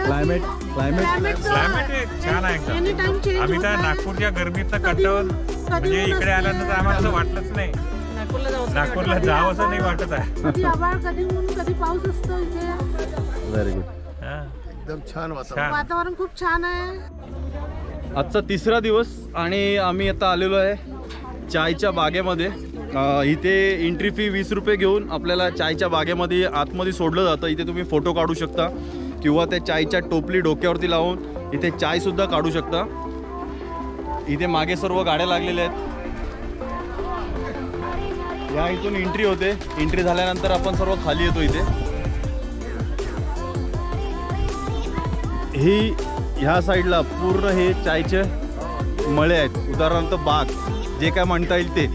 Climate छान आहे एकदम. आम्ही तर नागपूरच्या गरमीचा कंटाळून म्हणजे इकडे आल्यानंतर आम्हाला असं वाटलंच नाही नागपूरला जावं असं नाही वाटत आहे. कधी आभाळ कधी ऊन कधी पाऊस असतो इथे. Very good. एकदम छान वातावरण खूप छान आहे. आजचा तिसरा दिवस आणि आम्ही आता आलेलो आहे चायच्या बागेमध्ये. इथे एंट्री फी 20 रुपये घेऊन आपल्याला चायच्या बागेमध्ये आतमध्ये सोडलं जातं. इथे तुम्ही फोटो काढू शकता किंवा त्या चायच्या टोपली डोक्यावरती लावून इथे चायसुद्धा काढू शकता. इथे मागे सर्व गाड्या लागलेल्या आहेत. या इथून एंट्री होते. एंट्री झाल्यानंतर आपण सर्व खाली येतो. इथे ही ह्या साईडला पूर्ण हे चायचे मळे आहेत. उदाहरणार्थ बाग जे काय म्हणता येईल ते.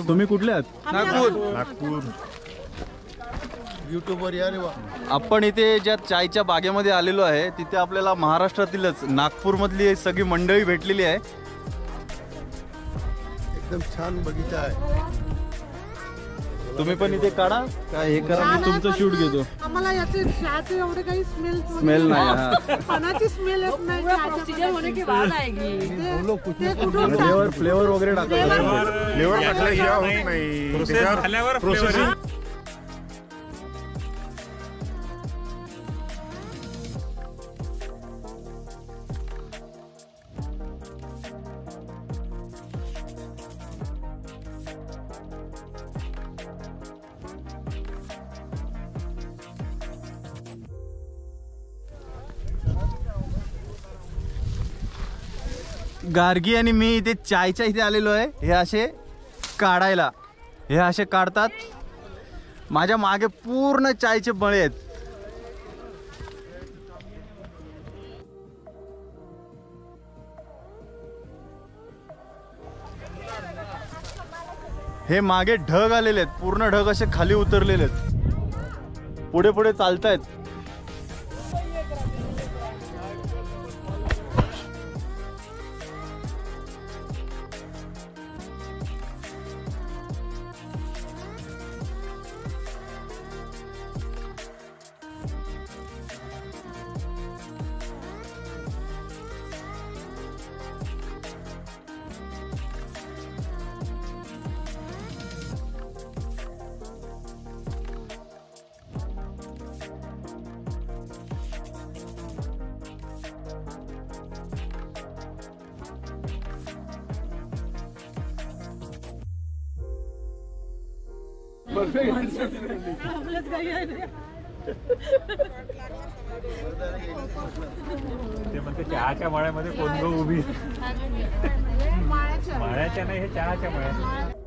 तुम्ही कुठले आहात? नागपूर. युट्यूबवर या रे वा. आपण इथे ज्या चायच्या बागेमध्ये आलेलो आहे तिथे आपल्याला महाराष्ट्रातीलच नागपूरमधली सगळी मंडळी भेटलेली आहे. एकदम छान बगीचा आहे. तुम्ही पण इथे काढा काय हे करा. मी तुमचं शूट घेतो. आम्हाला याचे चहाचे एवढे काही स्मेल नाही. पानाची स्मेल येत नाही. फ्लेवर वगैरे टाकायचं. फ्लेवर टाकल्याशिवाय होत नाही. प्रोसेसिंग गार्गी आणि मी इथे चायच्या इथे आलेलो आहे. हे असे काढायला हे असे काढतात. माझ्या मागे पूर्ण चायचे मळे आहेत. हे मागे ढग आलेले आहेत. पूर्ण ढग असे खाली उतरलेले आहेत. पुढे पुढे चालतायत. ते म्हणते चहाच्या मळ्यामध्ये कोण गो उभी. माळ्याच्या नाही, हे चहाच्या मळ्यात.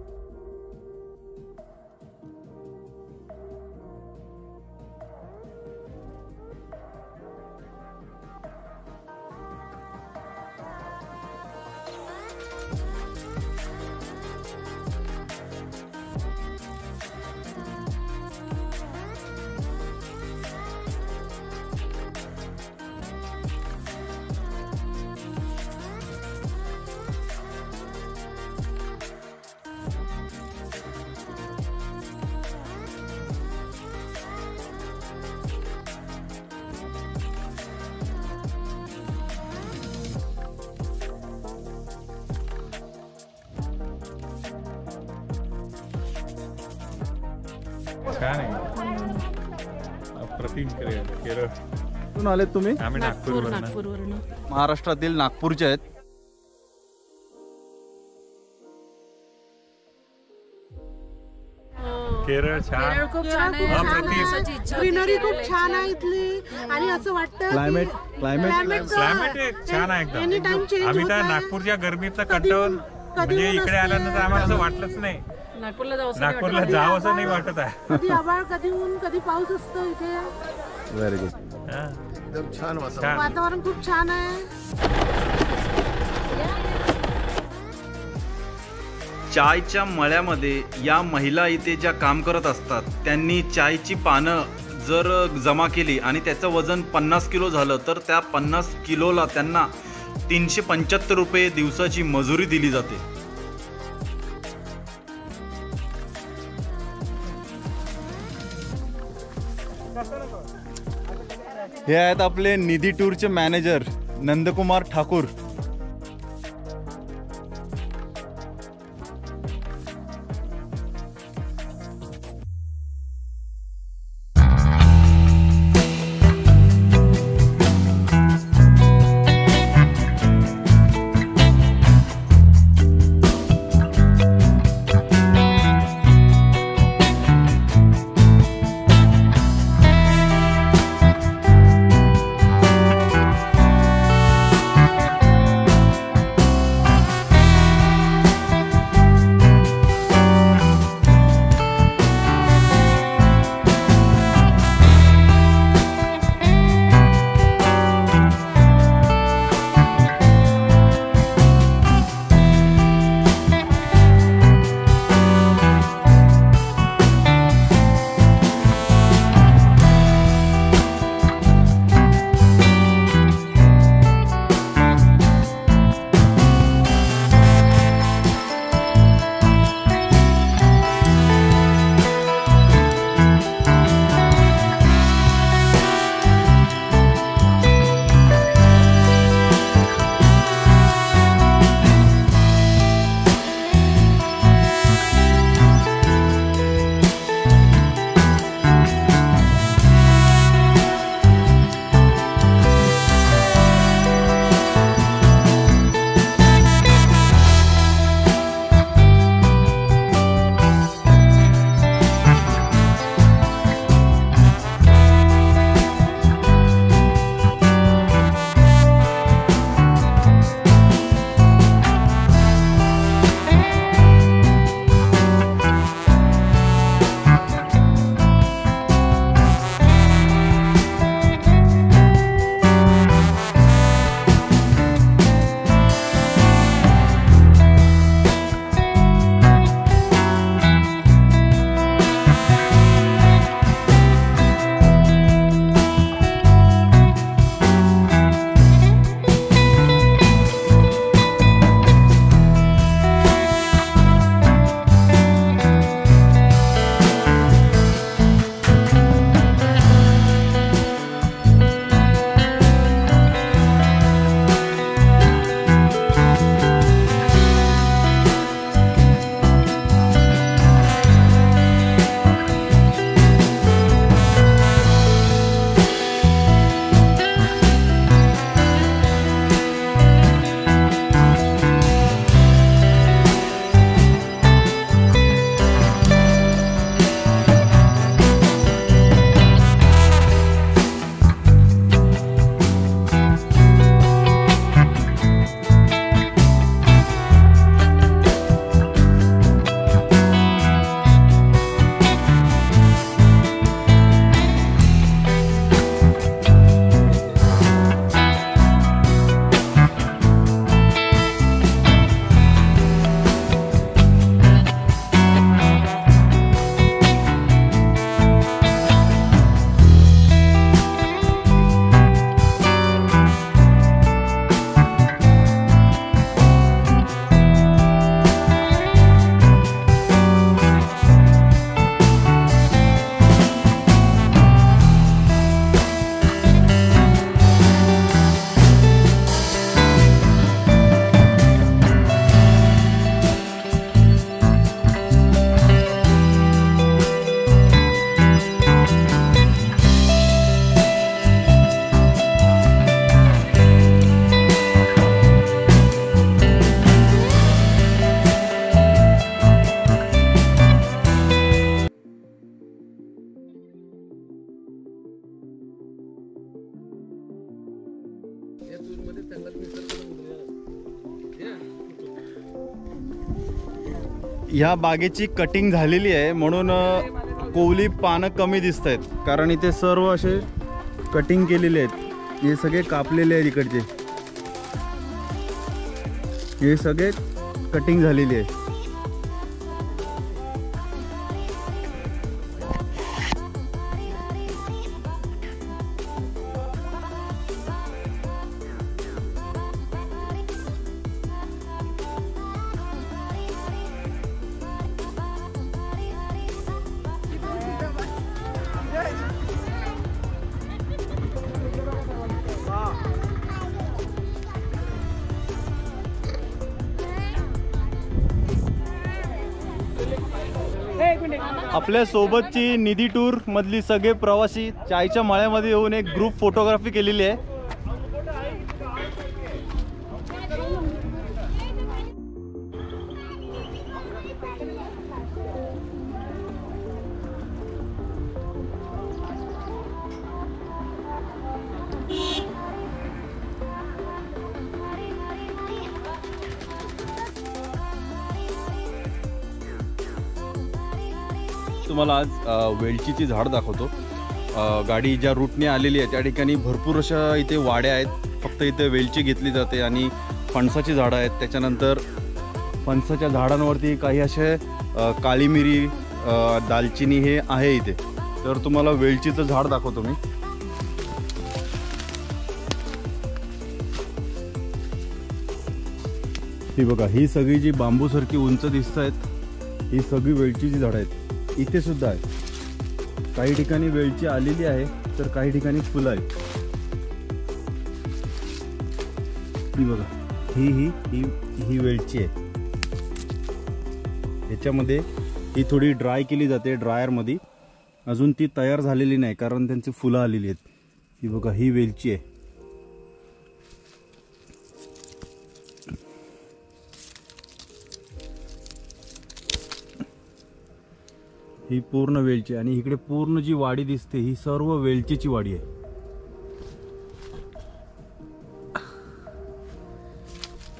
छान आहे. अप्रतिम केरळ. कुठून आलेत तुम्ही? आम्ही नागपूरवरून. महाराष्ट्रातील नागपूरचे आहेत. केरळ छान खूप छान आहे अप्रतिम. ग्रीनरी खूप छान आहे इथली आणि असं वाटतं क्लायमेट क्लायमेट छान आहे एकदम. आम्ही तर नागपूरच्या गरमीतनं कंटाळून म्हणजे इकडे आल्यानंतर आम्हाला असं वाटलंच नाही नागपूरला जावं असं नाही वाटत आहे. कधी आभाळ कधी ऊन कधी पाऊस असतो इथे. Very good. हा. एकदम छान वातावरण. छान. वातावरण खूप छान आहे. चायच्या मळ्यामध्ये या महिला इथे ज्या काम करत असतात त्यांनी चायची पानं जर जमा केली आणि त्याचं वजन 50 किलो झालं तर त्या 50 किलोला त्यांना 375 रुपये दिवसाची मजुरी दिली जाते. हे आहेत आपले निधी टूरचे मॅनेजर नंदकुमार ठाकूर. ह्या बागेची कटिंग झालेली आहे म्हणून कोवली पानं कमी दिसत आहेत, कारण इथे सर्व असे कटिंग केलेले आहेत. हे सगळे कापलेले आहेत इकडचे, हे सगळे कटिंग झालेली आहे. आपल्या सोबतची निधी टूर मधली सगळे प्रवासी चायच्या मळ्यामध्ये येऊन एक ग्रुप फोटोग्राफी केलेली आहे. तुम्हाला आज वेलचीची झाड दाखवतो. गाडी ज्या रूटने आलेली आहे त्या ठिकाणी भरपूर अशा इथे वाड्या आहेत. फक्त इथे वेलची घेतली जाते आणि फणसाची झाडं आहेत. त्याच्यानंतर फणसाच्या झाडांवरती काही असे काळी मिरी, दालचिनी हे आहे इथे. तर तुम्हाला वेलचीचं झाड दाखवतो मी. ही बघा, ही सगळी जी बांबूसारखी उंच दिसत आहेत ही सगळी वेलचीची झाडं आहेत. इथे सुद्धा आहे. काही ठिकाणी वेलची आलेली आहे तर काही ठिकाणी फुलं आहेत. ही बघा, ही ही ही ही वेलची आहे. ह्याच्यामध्ये ही थोडी ड्राय केली जाते ड्रायरमध्ये. अजून ती तयार झालेली नाही कारण त्यांची फुलं आलेली आहेत. ही बघा, ही वेलची आहे. ही पूर्ण वेलची आणि इकडे पूर्ण जी वाडी दिसते ही सर्व वेलचीची वाडी आहे.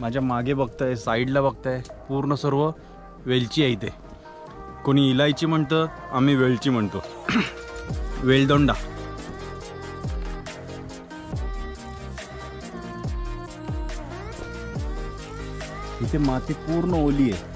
माझ्या मागे बघताय, साईडला बघताय, पूर्ण सर्व वेलची आहे इथे. कोणी इलायची म्हणतं, आम्ही वेलची म्हणतो. वेलदोंडा. इथे माती पूर्ण ओली आहे.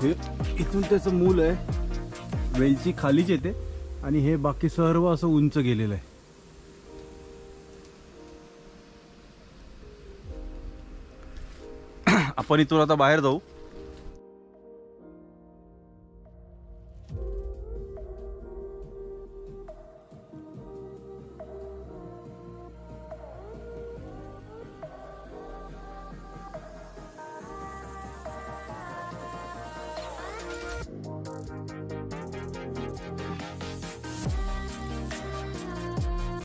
हे इथून त्याचं मूल आहे, वेलची खालीच येते आणि हे बाकी सर्व असं उंच गेलेलं आहे. आपण इथून आता बाहेर जाऊ.